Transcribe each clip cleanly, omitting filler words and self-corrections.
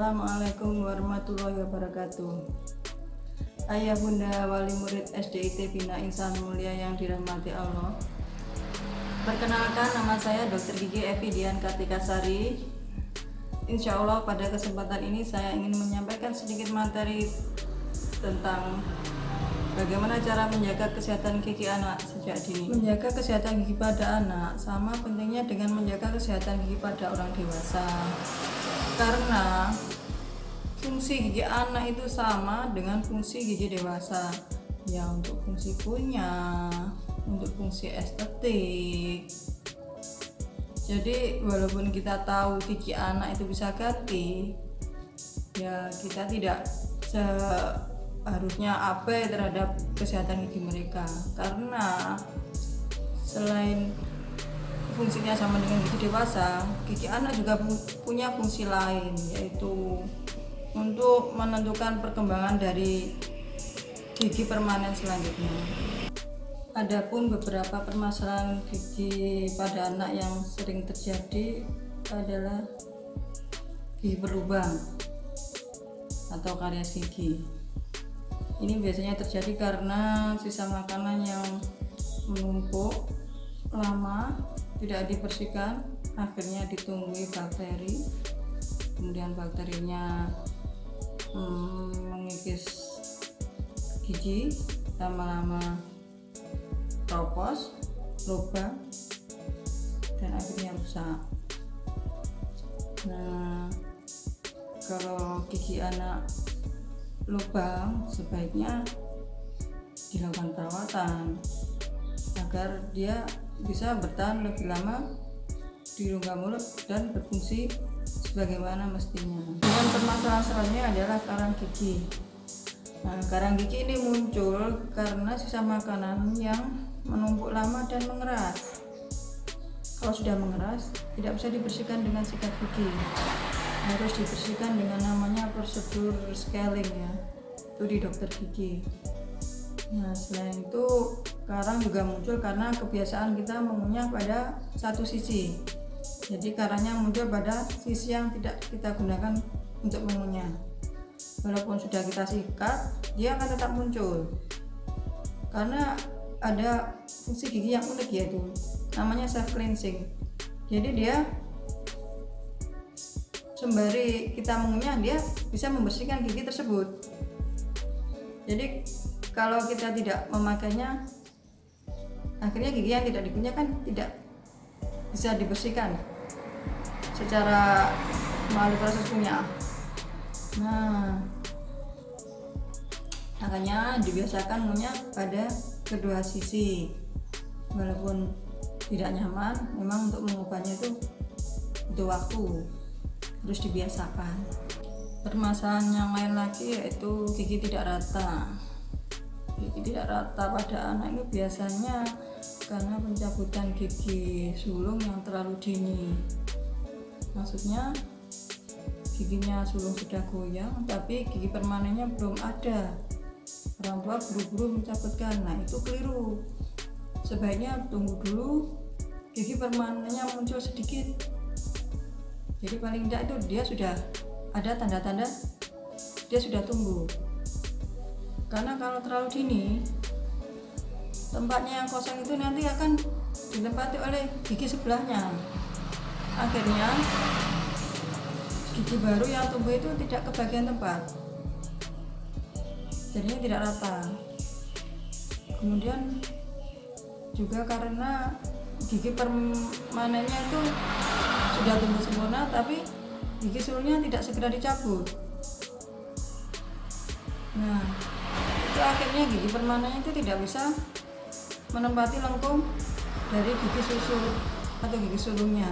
Assalamualaikum warahmatullahi wabarakatuh. Ayah bunda wali murid SDIT Bina Insan Mulia yang dirahmati Allah. Perkenalkan, nama saya Dr. Gigi Evi Dian Kartika Sari. Insya Allah pada kesempatan ini saya ingin menyampaikan sedikit materi tentang bagaimana cara menjaga kesehatan gigi anak sejak dini. Menjaga kesehatan gigi pada anak sama pentingnya dengan menjaga kesehatan gigi pada orang dewasa. Karena fungsi gigi anak itu sama dengan fungsi gigi dewasa. Ya, untuk fungsi kunyah, untuk fungsi estetik. Jadi walaupun kita tahu gigi anak itu bisa ganti, ya kita tidak seharusnya abai terhadap kesehatan gigi mereka, karena selain fungsinya sama dengan gigi dewasa, gigi anak juga punya fungsi lain, yaitu untuk menentukan perkembangan dari gigi permanen selanjutnya. Adapun beberapa permasalahan gigi pada anak yang sering terjadi adalah gigi berlubang atau karies gigi. Ini biasanya terjadi karena sisa makanan yang menumpuk lama, tidak dibersihkan, akhirnya ditumbuhi bakteri, kemudian bakterinya mengikis gigi, lama-lama keropos, lubang, dan akhirnya rusak. Nah, kalau gigi anak lubang sebaiknya dilakukan perawatan agar dia bisa bertahan lebih lama di rongga mulut dan berfungsi sebagaimana mestinya. Dan permasalahan selanjutnya adalah karang gigi. Nah, karang gigi ini muncul karena sisa makanan yang menumpuk lama dan mengeras. Kalau sudah mengeras, tidak bisa dibersihkan dengan sikat gigi. Harus dibersihkan dengan namanya prosedur scaling, ya, itu di dokter gigi. Nah, selain itu karang juga muncul karena kebiasaan kita mengunyah pada satu sisi. Jadi karangnya muncul pada sisi yang tidak kita gunakan untuk mengunyah. Walaupun sudah kita sikat, dia akan tetap muncul. Karena ada fungsi gigi yang unik, yaitu namanya self cleansing. Jadi dia sembari kita mengunyah, dia bisa membersihkan gigi tersebut. Jadi kalau kita tidak memakainya, akhirnya gigi yang tidak dikunyah kan tidak bisa dibersihkan secara melalui proses kunyah. Nah, makanya dibiasakan mengunyah pada kedua sisi. Walaupun tidak nyaman, memang untuk mengubahnya itu butuh waktu, terus dibiasakan. Permasalahan yang lain lagi yaitu gigi tidak rata. Gigi tidak rata pada anak itu biasanya karena pencabutan gigi sulung yang terlalu dini. Maksudnya giginya sulung sudah goyang tapi gigi permanennya belum ada. Orang tua buru-buru mencabutkan. Nah, itu keliru. Sebaiknya tunggu dulu gigi permanennya muncul sedikit. Jadi paling tidak itu dia sudah ada tanda-tanda dia sudah tumbuh. Karena kalau terlalu dini, tempatnya yang kosong itu nanti akan ditempati oleh gigi sebelahnya. Akhirnya gigi baru yang tumbuh itu tidak kebagian tempat, jadinya tidak rata. Kemudian juga karena gigi permanennya itu sudah tumbuh sempurna, tapi gigi sulungnya tidak segera dicabut. Nah, itu akhirnya gigi permanennya itu tidak bisa menempati lengkung dari gigi susu atau gigi sulungnya,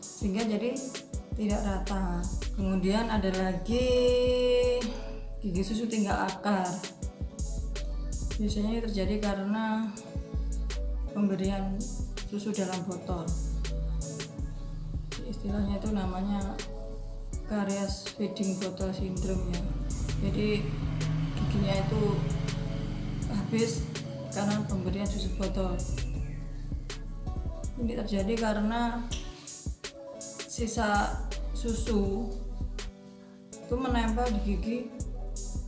sehingga jadi tidak rata. Kemudian ada lagi gigi susu tinggal akar. Biasanya terjadi karena pemberian susu dalam botol. Istilahnya itu namanya karies feeding bottle syndrome, ya. Jadi giginya itu habis karena pemberian susu botol. Ini terjadi karena sisa susu itu menempel di gigi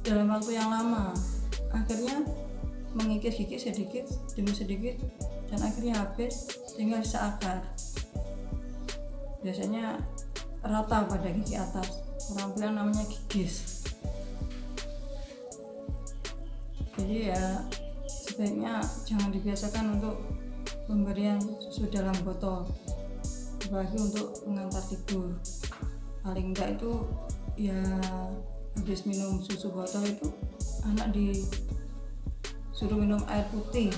dalam waktu yang lama, akhirnya mengikis gigi sedikit demi sedikit dan akhirnya habis, tinggal sisa akar. Biasanya rata pada gigi atas, orang bilang namanya gigis. Jadi ya sebaiknya jangan dibiasakan untuk pemberian susu dalam botol, apalagi untuk mengantar tidur. Paling enggak itu ya habis minum susu botol itu anak disuruh minum air putih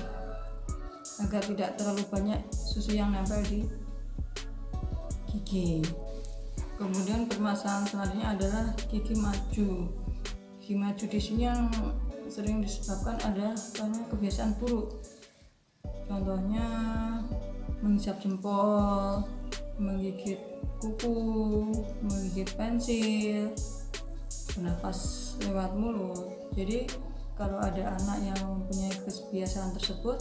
agar tidak terlalu banyak susu yang nempel di gigi. Kemudian permasalahan selanjutnya adalah gigi maju. Gigi maju di sini yang sering disebabkan adalah karena kebiasaan buruk. Contohnya menghisap jempol, menggigit kuku, menggigit pensil, bernafas lewat mulut. Jadi kalau ada anak yang mempunyai kebiasaan tersebut,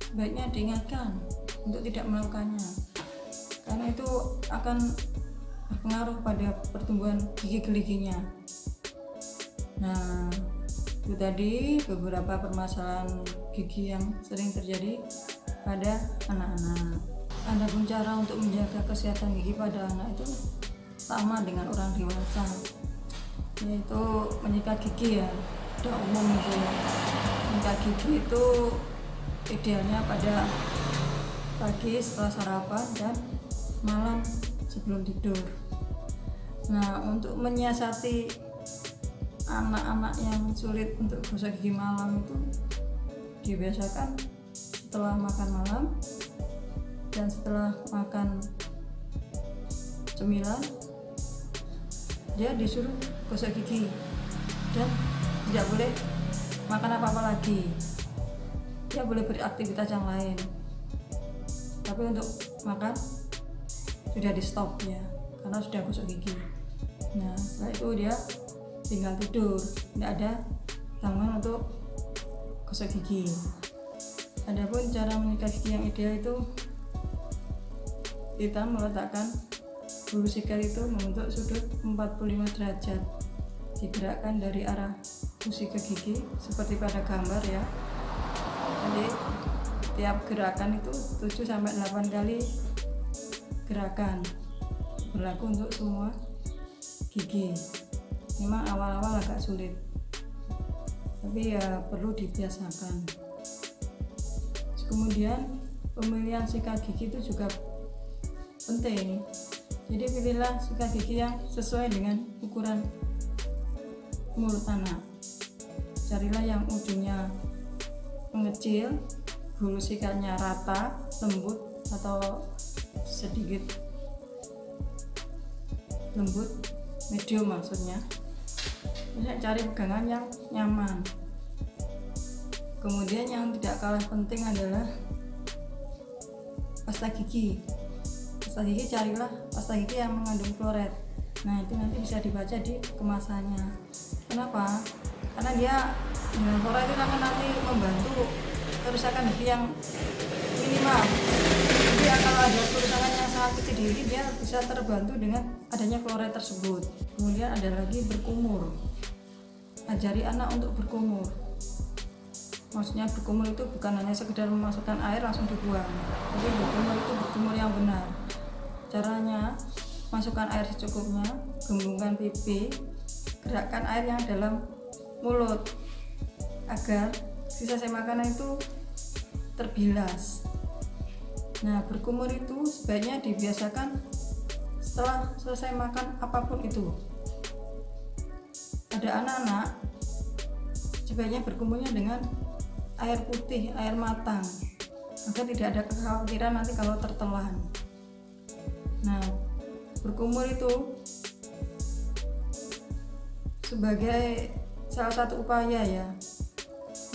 sebaiknya diingatkan untuk tidak melakukannya, karena itu akan berpengaruh pada pertumbuhan gigi geliginya. Nah, itu tadi beberapa permasalahan gigi yang sering terjadi pada anak-anak. Adapun cara untuk menjaga kesehatan gigi pada anak itu sama dengan orang dewasa, yaitu menyikat gigi ya. Udah umum itu, menyikat gigi itu idealnya pada pagi setelah sarapan dan malam sebelum tidur. Nah, untuk menyiasati anak-anak yang sulit untuk gosok gigi malam itu dibiasakan setelah makan malam dan setelah makan cemilan dia disuruh gosok gigi dan tidak boleh makan apa-apa lagi. Dia boleh beraktivitas yang lain, tapi untuk makan sudah di stop ya, karena sudah gosok gigi. Nah, setelah itu dia tinggal tidur, tidak ada tanggungan untuk gosok gigi. Adapun cara menyikat gigi yang ideal itu kita meletakkan bulu sikat itu membentuk sudut 45 derajat, digerakkan dari arah gusi ke gigi seperti pada gambar ya. Jadi tiap gerakan itu 7-8 kali gerakan, berlaku untuk semua gigi. Memang awal-awal agak sulit, tapi ya perlu dibiasakan. Kemudian pemilihan sikat gigi itu juga penting. Jadi pilihlah sikat gigi yang sesuai dengan ukuran mulut anak. Carilah yang ujungnya mengecil, bulu sikatnya rata, lembut atau sedikit lembut, medium maksudnya. Terus cari pegangan yang nyaman. Kemudian yang tidak kalah penting adalah pasta gigi. Pasta gigi, carilah pasta gigi yang mengandung fluoride. Nah, itu nanti bisa dibaca di kemasannya. Kenapa? Karena dia dengan fluoride itu akan nanti membantu kerusakan gigi yang minimal. Jadi kalau ada kerusakan yang sangat kecil di gigi, dia bisa terbantu dengan adanya fluoride tersebut. Kemudian ada lagi berkumur. Ajari anak untuk berkumur. Maksudnya berkumur itu bukan hanya sekedar memasukkan air langsung dibuang, tapi berkumur itu berkumur yang benar. Caranya, masukkan air secukupnya, gembungkan pipi, gerakkan air yang dalam mulut agar sisa makanan itu terbilas. Nah, berkumur itu sebaiknya dibiasakan setelah selesai makan apapun itu. Ada anak-anak sebaiknya berkumurnya dengan air putih, air matang, agar tidak ada kekhawatiran nanti kalau tertelan. Nah, berkumur itu sebagai salah satu upaya ya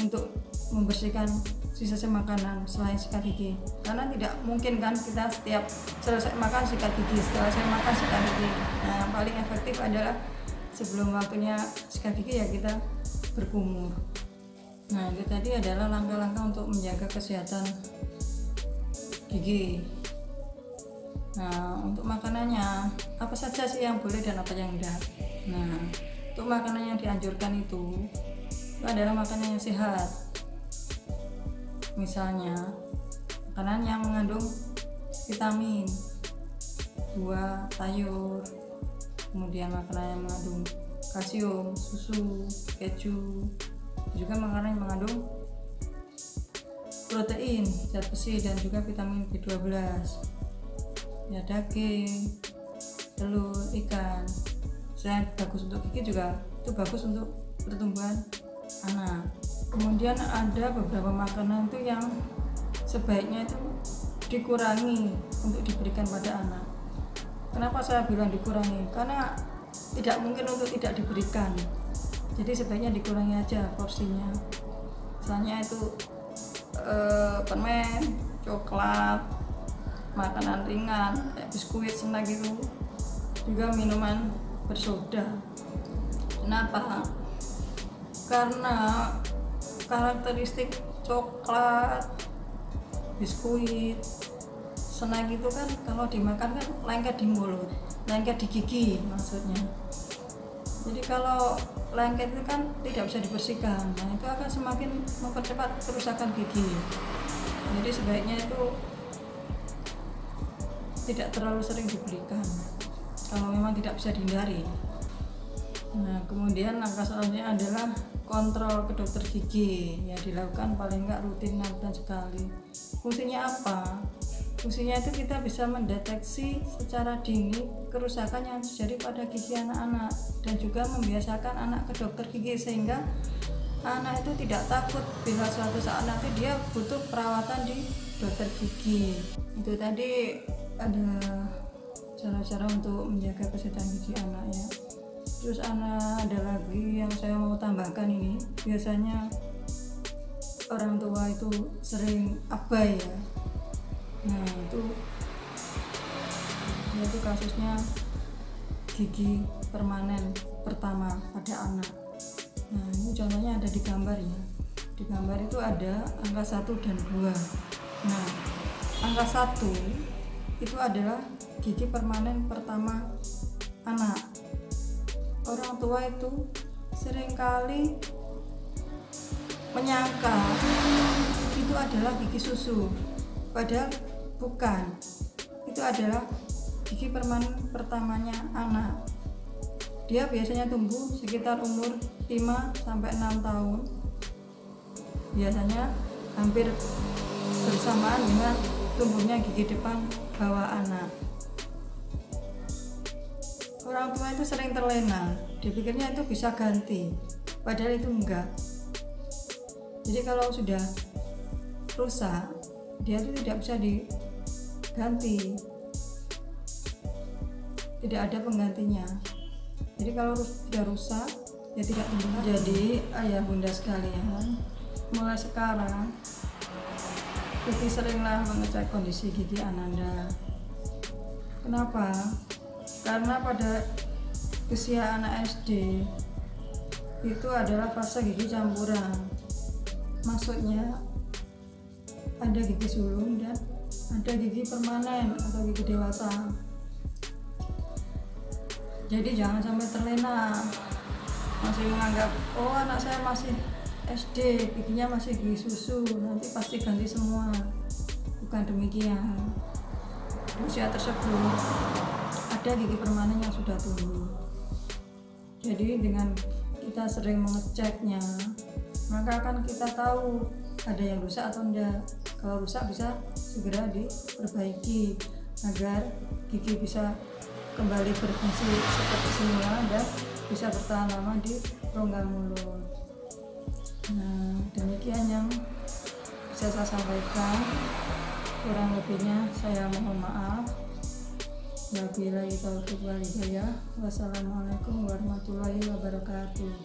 untuk membersihkan sisa makanan selain sikat gigi, karena tidak mungkin kan kita setiap selesai makan sikat gigi, setelah saya makan sikat gigi. Nah, paling efektif adalah sebelum waktunya sikat gigi ya kita berkumur. Nah, itu tadi adalah langkah-langkah untuk menjaga kesehatan gigi. Nah, untuk makanannya apa saja sih yang boleh dan apa yang tidak? Nah, untuk makanan yang dianjurkan itu adalah makanan yang sehat. Misalnya makanan yang mengandung vitamin, buah, sayur, kemudian makanan yang mengandung kalsium, susu, keju, juga makanan yang mengandung protein, zat besi, dan juga vitamin B12. Ya, daging, telur, ikan. Selain bagus untuk gigi, juga itu bagus untuk pertumbuhan anak. Kemudian ada beberapa makanan itu yang sebaiknya itu dikurangi untuk diberikan pada anak. Kenapa saya bilang dikurangi? Karena tidak mungkin untuk tidak diberikan. Jadi sebaiknya dikurangi aja porsinya. Misalnya itu permen, coklat, makanan ringan kayak biskuit, snack gitu, juga minuman bersoda. Kenapa? Karena karakteristik coklat, biskuit, snack itu kan kalau dimakan kan lengket di mulut, lengket di gigi maksudnya. Jadi kalau lengket itu kan tidak bisa dibersihkan, nah itu akan semakin mempercepat kerusakan gigi. Jadi sebaiknya itu tidak terlalu sering diberikan kalau memang tidak bisa dihindari. Nah, kemudian langkah selanjutnya adalah kontrol ke dokter gigi, ya dilakukan paling enggak rutin 6 bulan sekali. Fungsinya apa? Fungsinya itu kita bisa mendeteksi secara dini kerusakan yang terjadi pada gigi anak-anak, dan juga membiasakan anak ke dokter gigi sehingga anak itu tidak takut bila suatu saat nanti dia butuh perawatan di dokter gigi. Itu tadi ada cara-cara untuk menjaga kesehatan gigi anak ya. Terus ada lagi yang saya mau tambahkan ini, biasanya orang tua itu sering abai ya. Nah itu kasusnya gigi permanen pertama pada anak. Nah ini contohnya ada di gambar ya. Di gambar itu ada angka 1 dan 2. Nah angka 1 itu adalah gigi permanen pertama anak. Orang tua itu seringkali menyangka itu adalah gigi susu, padahal bukan. Itu adalah gigi permanen pertamanya anak. Dia biasanya tumbuh sekitar umur 5-6 tahun. Biasanya hampir bersamaan dengan tumbuhnya gigi depan bawah anak. Orang tua itu sering terlena, dipikirnya itu bisa ganti, padahal itu enggak. Jadi kalau sudah rusak, dia itu tidak bisa diganti, tidak ada penggantinya. Jadi kalau sudah rusak, ya tidak tumbuh. Jadi ayah bunda sekalian, mulai sekarang Vivi seringlah mengecek kondisi gigi Ananda. Kenapa? Karena pada usia anak SD itu adalah fase gigi campuran. Maksudnya ada gigi sulung dan ada gigi permanen atau gigi dewasa. Jadi jangan sampai terlena, masih menganggap oh anak saya masih SD, giginya masih gigi susu, nanti pasti ganti semua. Bukan demikian. Usia tersebut ada gigi permanen yang sudah tumbuh. Jadi dengan kita sering mengeceknya, maka akan kita tahu ada yang rusak atau enggak. Kalau rusak bisa segera diperbaiki agar gigi bisa kembali berfungsi seperti semula dan bisa bertahan lama di rongga mulut. Nah, demikian yang bisa saya sampaikan. Kurang lebihnya saya mohon maaf. Wabillahi taufiq wal hidayah. Wassalamualaikum warahmatullahi wabarakatuh.